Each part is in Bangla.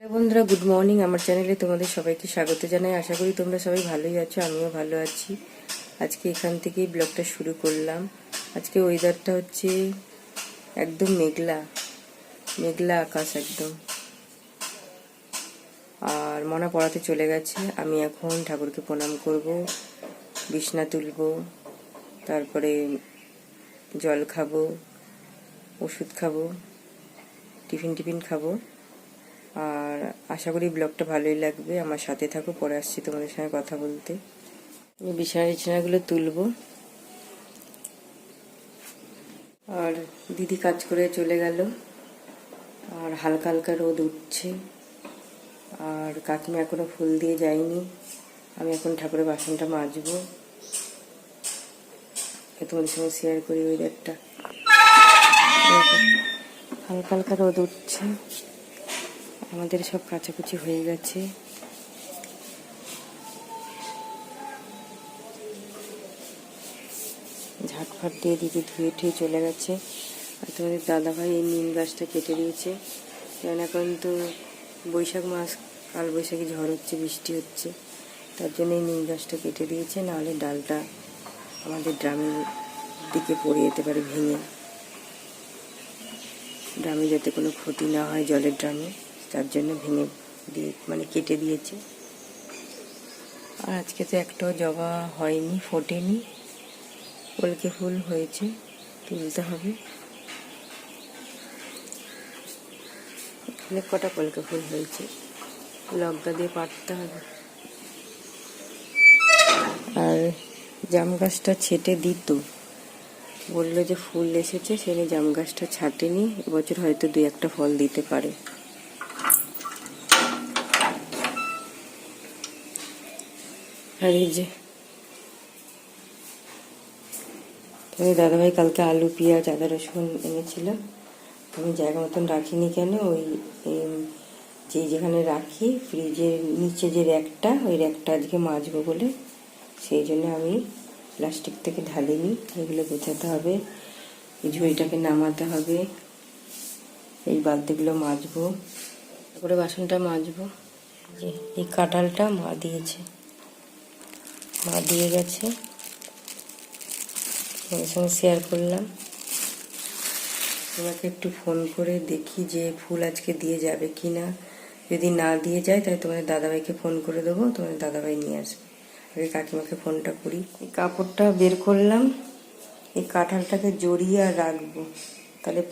বন্ধুরা, গুড মর্নিং। আমার চ্যানেলে তোমাদের সবাইকে স্বাগত জানাই। আশা করি তোমরা সবাই ভালোই আছো, আমিও ভালো আছি। আজকে এখান থেকেই ব্লগটা শুরু করলাম। আজকে ওয়েদারটা হচ্ছে একদম মেঘলা মেঘলা আকাশ একদম। আর মনা পড়াতে চলে গেছে। আমি এখন ঠাকুরকে প্রণাম করব, বিছনা তুলব, তারপরে জল খাবো, ওষুধ খাবো, টিফিন খাবো। আর আশা করি ব্লগটা ভালোই লাগবে। আমার সাথে থাকো, পরে আসছি তোমাদের সঙ্গে কথা বলতে। বিছানাগুলো তুলবো। আর দিদি কাজ করে চলে গেল। আর হালকা হালকা রোদ উঠছে। আর কাকিমা এখনো ফুল দিয়ে যায়নি। আমি এখন ঠাকুরের বাসনটা মাজবো। তোমাদের সঙ্গে শেয়ার করি ওয়েদারটা। হালকা হালকা রোদ উঠছে। আমাদের সব কাচাকুচি হয়ে গেছে। ঝাঁটফাট দিয়ে দিদি ধুয়ে ঠুয়ে চলে গেছে। আর তোমাদের দাদাভাই এই নিম গাছটা কেটে দিয়েছে, কারণ এখন তো বৈশাখ মাস, কাল বৈশাখী ঝড় হচ্ছে, বৃষ্টি হচ্ছে, তার জন্য এই নিম গাছটা কেটে দিয়েছে। নাহলে ডালটা আমাদের ড্রামের দিকে পড়ে যেতে পারে ভেঙে। ড্রামে যাতে কোনো ক্ষতি না হয়, জলের ড্রামে, তার জন্য ভেঙে দিয়ে কেটে দিয়েছে। আর আজকে তো একটাও জবা হয়নি, ফোটেনি। কলকে ফুল হয়েছে, তুলতে হবে। অনেক কটা কলকে ফুল হয়েছে, লগ্গা দিয়ে পাড়তে হবে। আর জাম গাছটা ছেটে দিত, বললো যে ফুল এসেছে, সেখানে জাম গাছটা ছাটেনি। এবছর হয়তো 2-1টা ফল দিতে পারে। আর এই যে দাদাভাই কালকে আলু, পেঁয়াজ, আদা, রসুন এনেছিল। আমি জায়গা মতন রাখিনি কেন, ওই যেখানে রাখি ফ্রিজের নিচে যে র্যাকটা, ওই র্যাকটা আজকে মাজবো বলে, সেই জন্য আমি প্লাস্টিক থেকে ঢালিনি। এগুলো গোছাতে হবে, এই ঝুড়িটাকে নামাতে হবে, এই বালতিগুলো মাজবো, তারপরে বাসনটা মাজবো। যে এই কাঁঠালটা মা দিয়েছে, মা দিয়ে গেছে, তোমার সঙ্গে শেয়ার করলাম। তোমাকে একটু ফোন করে দেখি যে ফুল আজকে দিয়ে যাবে কি না। যদি না দিয়ে যায় তাহলে তোমাদের দাদাভাইকে ফোন করে দেবো, তোমাদের দাদাভাই নিয়ে আসবে। আগে কাকিমাকে ফোনটা করি। এই কাপড়টা বের করলাম, এই কাঁঠালটাকে জড়িয়ে আর রাখবো, তাহলে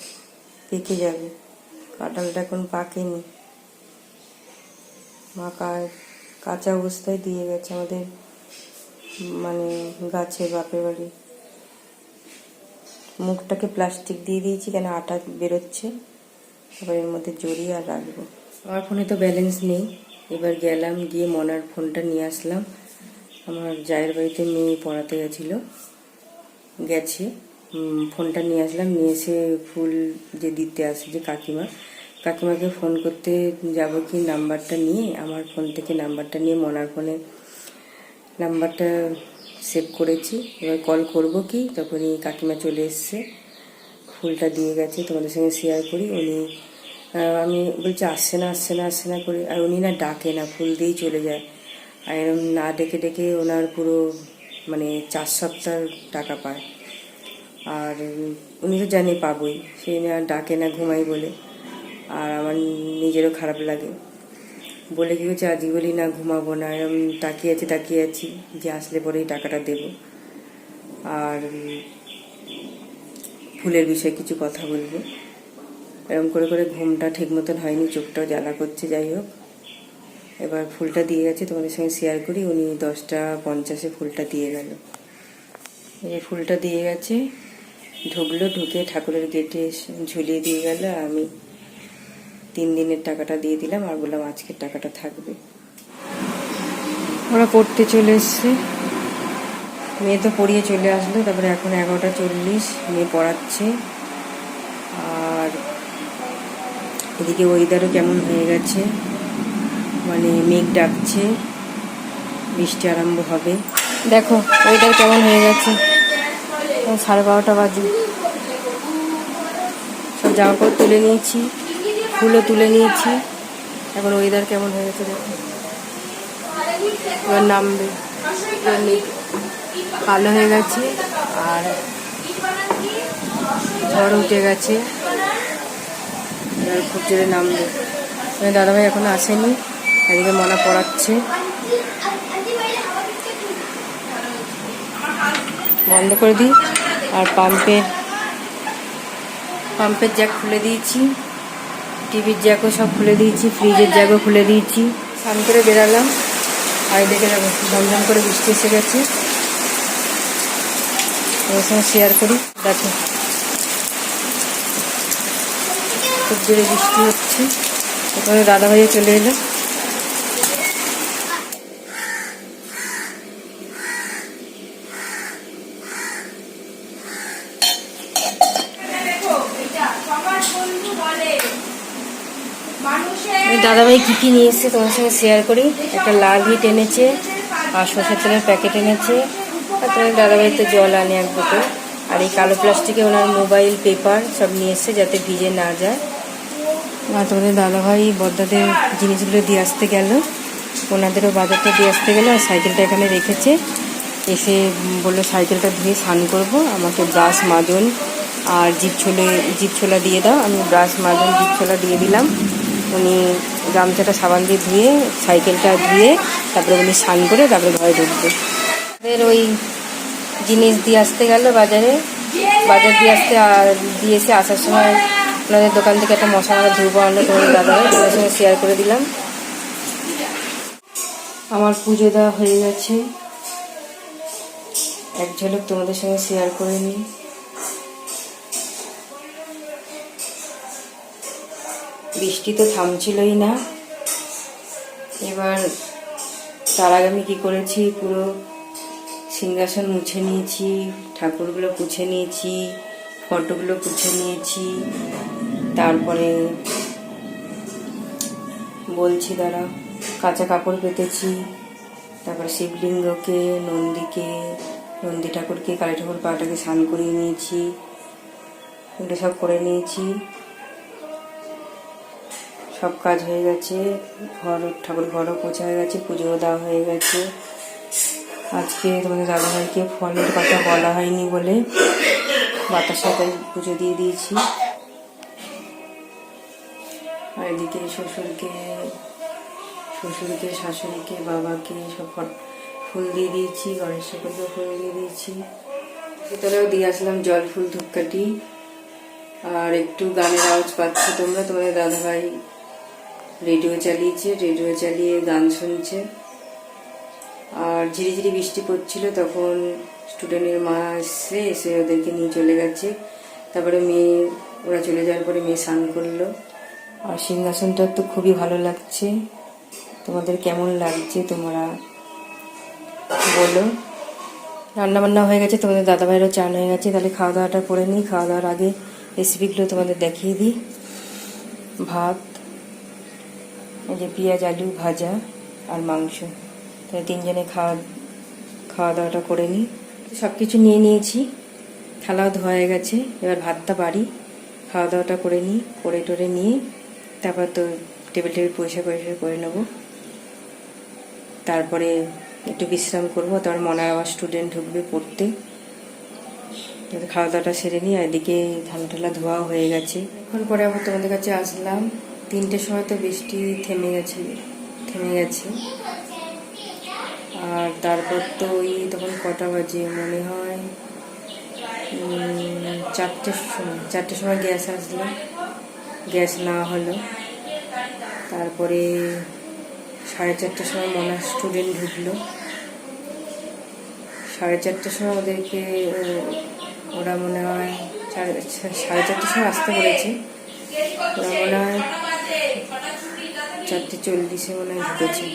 পেকে যাবে। কাঁঠালটা এখন পাকেনি, মা কাঁচা অবস্থায় দিয়ে গেছে আমাদের গাছে, বাপের বাড়ি। মুখটাকে প্লাস্টিক দিয়ে দিয়েছি, কেন আটা বেরোচ্ছে। তারপর এর মধ্যে জড়িয়ে আর রাখবো। আমার ফোনে তো ব্যালেন্স নেই। এবার গেলাম, গিয়ে মনার ফোনটা নিয়ে আসলাম। আমার জায়ের বাড়িতে মেয়ে পড়াতে গেছে, ফোনটা নিয়ে আসলাম। নিয়ে এসে ফুল যে দিতে আসে যে কাকিমাকে ফোন করতে যাব কি, নাম্বারটা নিয়ে, আমার ফোন থেকে নাম্বারটা নিয়ে মনার ফোনে নাম্বারটা সেভ করেছি। এবার কল করব কি, তখনই কাকিমা চলে এসছে, ফুলটা দিয়ে গেছে। তোমাদের সঙ্গে শেয়ার করি। আমি বলছি আসছে না করে, আর উনি না ডাকে না, ফুল দিয়েই চলে যায়। আর এরকম না ডেকে ওনার পুরো 4 সপ্তাহ টাকা পায়। আর উনি তো জানে পাবই, সেই না ডাকে না, ঘুমাই বলে। আর আমার নিজেরও খারাপ লাগে বলে কি হচ্ছে, আজই বলি না ঘুমাবো না, এরকম তাকিয়ে আছি যে আসলে পরেই টাকাটা দেব। আর ফুলের বিষয়ে কিছু কথা বলবো। এরকম করে ঘুমটা ঠিক মতন হয়নি, চোখটাও জ্বালা করছে। যাই হোক, এবার ফুলটা দিয়ে গেছে, তোমাদের সঙ্গে শেয়ার করি। উনি 10:50 ফুলটা দিয়ে গেল। এই ফুলটা দিয়ে গেছে, ঢুকে ঠাকুরের গেটে ঝুলিয়ে দিয়ে গেল। আমি 3 দিনের টাকাটা দিয়ে দিলাম, আর বললাম আজকের টাকাটা থাকবে। ওরা পড়তে চলে এসছে, মেয়ে তো পড়িয়ে চলে আসলো। তারপরে এখন 11:40, মেয়ে পড়াচ্ছে। আর এদিকে ওয়েদারও কেমন হয়ে গেছে, মেঘ ডাকছে, বৃষ্টি আরম্ভ হবে। দেখো ওয়েদার কেমন হয়ে গেছে। 12:30 বাজে। সব জামাকাপড় তুলে নিয়েছি, ফুলও তুলে নিয়েছি। এখন ওয়েদার কেমন হয়ে গেছে দেখো, এবার নামবে, কালো হয়ে গেছে আর ঝড় উঠে গেছে, এবার খুব জোরে নামবে। দাদাভাই এখনো আসেনি, এদিকে মনা পড়াচ্ছে। বন্ধ করে দিই। আর পাম্পের জ্যাক খুলে দিয়েছি, টিভির জ্যাকও সব খুলে দিয়েছি, ফ্রিজের জ্যাকও খুলে দিয়েছি। স্নান করে বেরালাম, আর দেখে যাবো ঝমঝম করে বৃষ্টি এসে গেছে। ওর সঙ্গে শেয়ার করি। দেখো খুব জোরে বৃষ্টি হচ্ছে, ওখানে দাদাভাইও চলে এলো। দাদাভাই কী কী নিয়ে এসছে তোমার সঙ্গে শেয়ার করি। একটা লাল হিট এনেছে, আর সরষের তেলের প্যাকেট এনেছে, আর তোমার দাদাভাই তো জল আনে এক বোতল। আর এই কালো প্লাস্টিকে ওনার মোবাইল, পেপার সব নিয়ে এসছে যাতে ভিজে না যায়। আর তোমাদের দাদাভাই বদ্দাদের জিনিসগুলো দিয়ে আসতে গেল, ওনাদেরও বাজারটা দিয়ে আসতে গেলো। আর সাইকেলটা এখানে রেখেছে, এসে বললো সাইকেলটা ধুয়ে স্নান করবো, আমাকে ব্রাশ, মাজন আর জিভ ছোলা দিয়ে দাও। আমি ব্রাশ, মাজন, জিভ ছোলা দিয়ে দিলাম। উনি গামছাটা সাবান দিয়ে ধুয়ে, সাইকেলটা ধুয়ে তারপরে উনি স্নান করে তারপরে ঘরে ঢুকবে। ওদের ওই জিনিস দিয়ে আসতে গেল বাজার দিয়ে এসে আসার সময় ওনাদের দোকান থেকে একটা মশলা মারা ধুব আনলো। তোমাদের দাদাভাই তোমাদের সঙ্গে শেয়ার করে দিলাম। আমার পুজো দেওয়া হয়ে গেছে, এক ঝলক তোমাদের সঙ্গে শেয়ার করে নিই। বৃষ্টি তো থামছিলই না। এবার তার আগে আমি কী করেছি, পুরো সিংহাসন মুছে নিয়েছি, ঠাকুরগুলো পুছে নিয়েছি, ফটোগুলো পুছে নিয়েছি। তারপরে বলছি দাঁড়া, কাঁচা কাপড় পেতেছি। তারপরে শিবলিঙ্গকে, নন্দী ঠাকুরকে, কালী ঠাকুর পাটাকে স্নান করিয়ে নিয়েছি, এগুলো সব করে নিয়েছি। সব কাজ হয়ে গেছে, ঠাকুর ঘরও পোছা হয়ে গেছে, পুজোও দেওয়া হয়ে গেছে। আজকে তোমাদের দাদাভাইকে ফলের কথা বলা হয়নি বলে বাতাসাতে পুজো দিয়ে দিয়েছি। আর এদিকে শ্বশুরকে, শাশুড়িকে, বাবাকে সব ফুল দিয়ে দিয়েছি, গণেশ ঠাকুরকেও ফুল দিয়ে দিয়েছি। ভিতরেও দিয়ে আসলাম জল, ফুল, ধূপকাঠি। আর একটু গানের আওয়াজ পাচ্ছ তোমরা, তোমাদের দাদাভাই রেডিও চালিয়ে গান শুনছে। আর ঝিরিঝিরি বৃষ্টি পড়ছিল, তখন স্টুডেন্টের মা এসে ওদেরকে নিয়ে চলে গেছে। তারপরে ওরা চলে যাওয়ার পরে মেয়ে স্নান করলো। আর সিংহাসনটা তো খুবই ভালো লাগছে, তোমাদের কেমন লাগছে তোমরা বলো। রান্নাবান্না হয়ে গেছে, তোমাদের দাদাভাইয়েরও চান হয়ে গেছে। তাহলে খাওয়া দাওয়াটা করে নিই। খাওয়া দাওয়ার আগে রেসিপিগুলো তোমাদের দেখিয়ে দিই। ভাত, এই যে পেঁয়াজ আলু ভাজা আর মাংস, তাহলে তিনজনে খাওয়া দাওয়াটা করে নিই। সব কিছু নিয়ে নিয়েছি, থালাও ধোয়া হয়ে গেছে। এবার ভাতটা বাড়ি, খাওয়া দাওয়াটা করে নিই। করে নিয়ে তারপর তো টেবিল পরিষ্কার করে নেবো। তারপরে একটু বিশ্রাম করবো, তারপর মনার আবার স্টুডেন্ট ঢুকবে পড়তে। খাওয়া দাওয়াটা সেরে নিই। এদিকে থালা ধোয়াও হয়ে গেছে। এখন পরে আবার তোমাদের কাছে আসলাম। 3টের সময় তো বৃষ্টি থেমে গেছে। আর তারপর তো তখন কটা বাজে মনে হয়, 4টের সময় গ্যাস আসলো, গ্যাস না হলো। তারপরে 4:30টার সময় মনার স্টুডেন্ট ঢুকলো। 4:30টার সময় ওরা মনে হয় 4:30টার সময় আসতে বলেছে। ওরা মনে হয় 4:40 মনে হয় ঢুকেছে,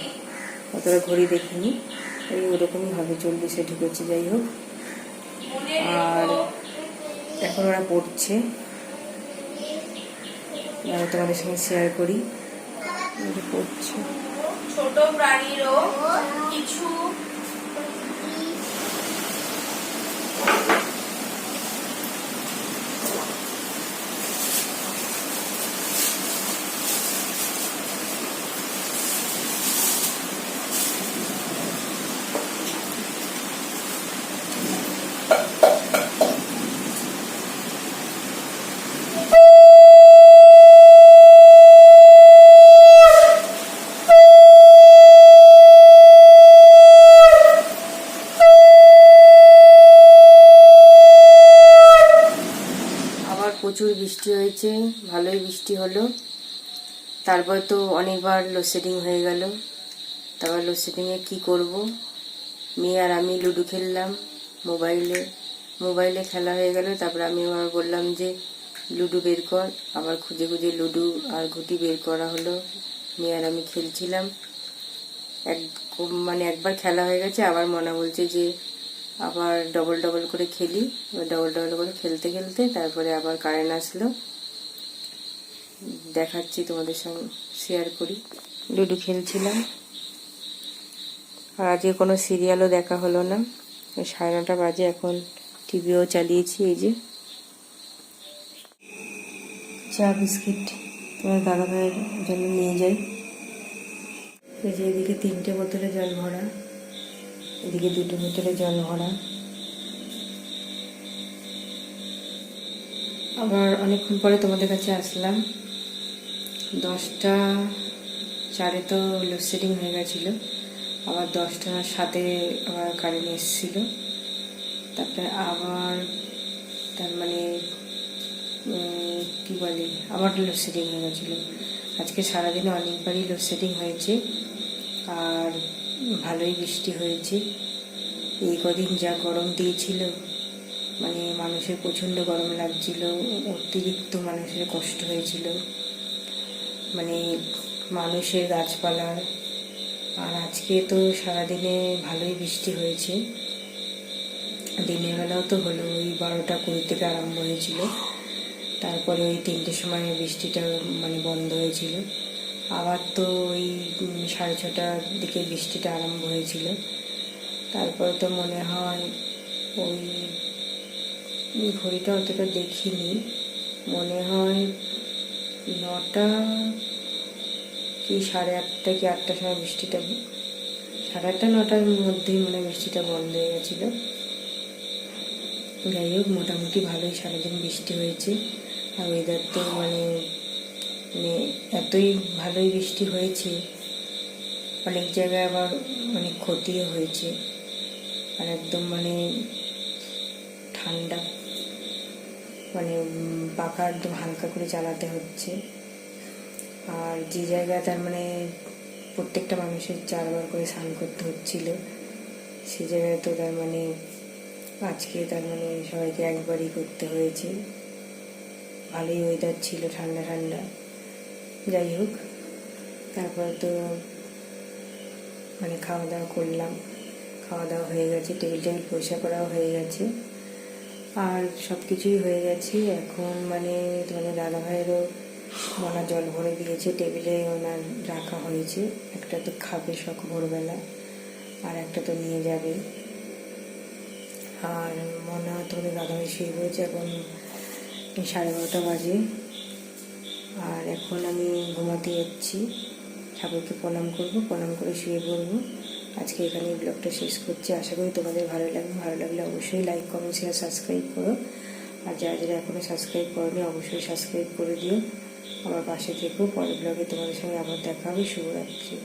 অতটা ঘড়ি দেখিনি, ওরকমই হবে, 40-এ ঢুকেছে। যাই হোক, আর এখন ওরা পড়ছে, তোমাদের সঙ্গে শেয়ার করি। পড়ছে ছোট প্রাণীরও কিছু প্রচুর বৃষ্টি হয়েছে, ভালোই বৃষ্টি হলো। তারপর তো অনেকবার লোডশেডিং হয়ে গেল। তারপর লোডশেডিংয়ে কী করব, মেয়ে আর আমি লুডো খেললাম মোবাইলে খেলা হয়ে গেল। তারপর আমি আবার বললাম যে লুডো বের কর, আবার খুঁজে খুঁজে লুডো আর ঘুটি বের করা হলো। মেয়ে আর আমি খেলছিলাম। একবার খেলা হয়ে গেছে, আবার মনা বলছে যে আবার ডবল ডবল করে খেলি। এবার ডবল ডবল করে খেলতে খেলতে তারপরে আবার কারেন্ট আসলো। দেখাচ্ছি তোমাদের সঙ্গে, শেয়ার করি। লুডো খেলছিলাম। আর আজকে কোনো সিরিয়ালও দেখা হলো না। 9:30 বাজে, এখন টিভিও চালিয়েছি। এই যে চা বিস্কিট তোমার দাদা ভাইয়ের জন্য নিয়ে যাই। এই যে এদিকে 3টে বোতলে জল ভরা, এদিকে 2টে বোতলে জল ভরা। আবার অনেকক্ষণ পরে তোমাদের কাছে আসলাম। 10টা 4 তো লোডশেডিং হয়ে গেছিলো। আবার 10টা 7 আবার কারেন্ট এসেছিলো। তারপরে আবার কী বলে, আবার লোডশেডিং হয়ে গেছিলো। আজকে সারাদিনে অনেকবারই লোডশেডিং হয়েছে। আর ভালোই বৃষ্টি হয়েছে। এই কদিন যা গরম দিয়েছিল, মানুষের প্রচণ্ড গরম লাগছিল, অতিরিক্ত মানুষের কষ্ট হয়েছিল, মানুষের গাছপালার। আর আজকে তো সারাদিনে ভালোই বৃষ্টি হয়েছে। দিনের বেলাও তো হলো, ওই 12টা 20 থেকে আরম্ভ হয়েছিল। তারপরে ওই 3টের সময় বৃষ্টিটা বন্ধ হয়েছিল। আবার তো ওই 6:30টার দিকে বৃষ্টিটা আরম্ভ হয়েছিল। তারপরে তো মনে হয় ওই ঘড়িটা অতটা দেখিনি, মনে হয় 9টা কি 8:30 কি 8টার সময় বৃষ্টিটা, 8:30 9টার মধ্যেই বৃষ্টিটা বন্ধ হয়ে গেছিলো। যাই হোক, মোটামুটি ভালোই সারাদিন বৃষ্টি হয়েছে। আর ওয়েদার তো এতই ভালোই বৃষ্টি হয়েছে, অনেক জায়গায় আবার অনেক ক্ষতিও হয়েছে। আর একদম ঠান্ডা, পাখা একদম হালকা করে চালাতে হচ্ছে। আর যে জায়গায় প্রত্যেকটা মানুষের 4বার করে স্নান করতে হচ্ছিল, সে জায়গায় তো আজকে সবাইকে একবারই করতে হয়েছে। ভালোই ওয়েদার ছিল, ঠান্ডা ঠান্ডা। যাই হোক, তারপর তো খাওয়া দাওয়া করলাম। খাওয়া দাওয়া হয়ে গেছে, টেবিল পরিষ্কার করাও হয়ে গেছে, আর সব কিছুই হয়ে গেছে। এখন তোমাদের দাদা ভাইয়েরও মনা জল ভরে দিয়েছে, টেবিলে ওনার রাখা হয়েছে। একটা তো খাবে সব ভোরবেলা, আর একটা তো নিয়ে যাবে। আর মনা তোমাদের দাদা ভাই শুয়ে পড়েছে, এখন 12:30 বাজে। আর এখন আমি ঘুমাতে যাচ্ছি, ঠাকুরকে প্রণাম করব, প্রণাম করে শুয়ে পড়বো। আজকে এখানে ব্লগটা শেষ করছি। আশা করি তোমাদের ভালো লাগলে অবশ্যই লাইক, কমেন্ট, শেয়ার, সাবস্ক্রাইব করো। আর যারা যারা এখনও সাবস্ক্রাইব করোনি অবশ্যই সাবস্ক্রাইব করে দিও। আমার পাশে থেকো। পরের ব্লগে তোমাদের সঙ্গে আবার দেখা হবে। শুভরাত্রি।